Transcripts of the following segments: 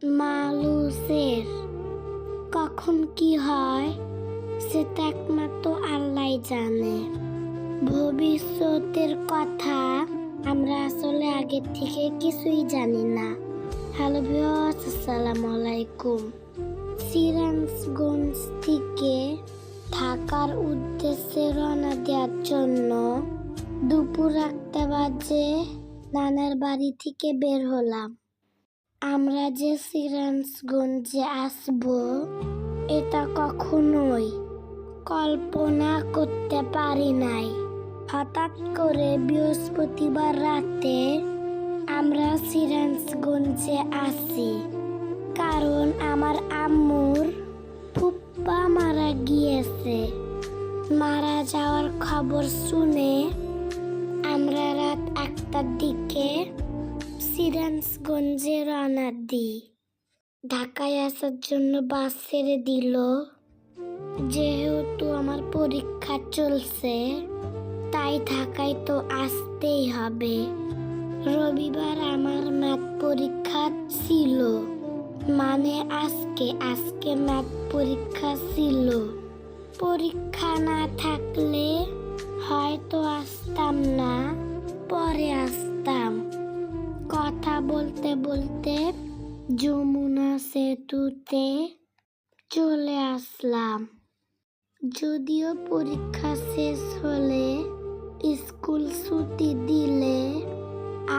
মানুষের কখন কি হয় সেটা একমাত্র আল্লাহ জানে। ভবিষ্যতের কথা আমরা আসলে আগে থেকে কিছুই জানি না। হ্যালো ভিউয়ার্স, আসসালামু আলাইকুম। সিরাজগঞ্জ থেকে ঢাকার উদ্দেশ্যে রওনা দেওয়ার জন্য দুপুর 1টা বাজে নানার বাড়ি থেকে বের হলাম। আমরা যে সিরাজগঞ্জে আসবো এটা কখনোই কল্পনা করতে পারি নাই। হঠাৎ করে বৃহস্পতিবার রাতে আমরা সিরাজগঞ্জে আসি, কারণ আমার আম্মুর ফুপ্পা মারা গিয়েছে। মারা যাওয়ার খবর শুনে আমরা রাত 1টার দিকে সিরাজগঞ্জে রওনা দিই। ঢাকায় আসার জন্য বাস ছেড়ে দিল। যেহেতু আমার পরীক্ষা চলছে তাই ঢাকায় তো আসতেই হবে। রবিবার আমার ম্যাথ পরীক্ষা ছিল, মানে আজকে ম্যাথ পরীক্ষা ছিল। পরীক্ষা না থাকলে হয়তো আসতাম না, পরে আসতাম। কথা বলতে বলতে যমুনা সেতুতে চলে আসলাম। যদিও পরীক্ষা শেষ হলে স্কুল ছুটি দিলে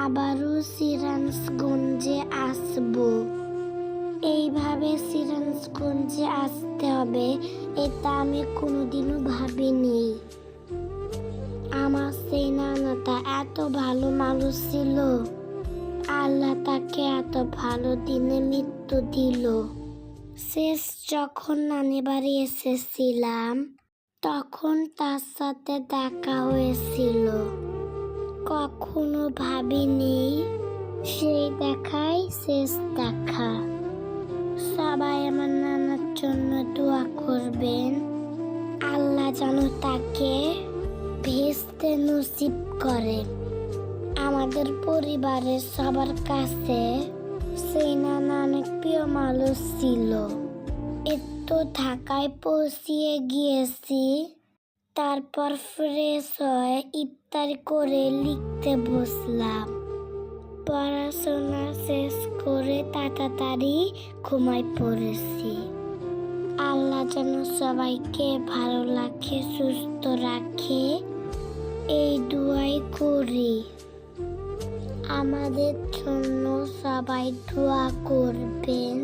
আবারও সিরাজগঞ্জে আসবো। এইভাবে সিরাজগঞ্জে আসতে হবে এটা আমি কোনোদিনও ভাবিনি। আমার সেই নানাটা এত ভালো মানুষ ছিল, আল্লাহ তাকে এত ভালো দিনে মৃত্যু দিল। শেষ যখন নানি বাড়ি এসেছিলাম তখন তার সাথে দেখা হয়েছিল। কখনো ভাবিনি সেই দেখাই শেষ দেখা। সবাই আমার নানার জন্য দোয়া করবেন, আল্লাহ যেন তাকে ভেস্তে নসিব করে। আমাদের পরিবারের সবার কাছে সেই নানা অনেক প্রিয় মানুষ ছিল। একটু ঢাকায় পৌঁছিয়ে গিয়েছি, তারপর ফ্রেশ হয়ে ইফতার করে লিখতে বসলাম। পড়াশোনা শেষ করে তাড়াতাড়ি ঘুমায় পড়েছি। আল্লাহ যেন সবাইকে ভালো রাখে, সুস্থ রাখে, এই দোয়াই করি। আমাদের জন্য সবাই দোয়া করবেন।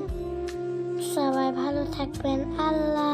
সবাই ভালো থাকবেন। আল্লাহ।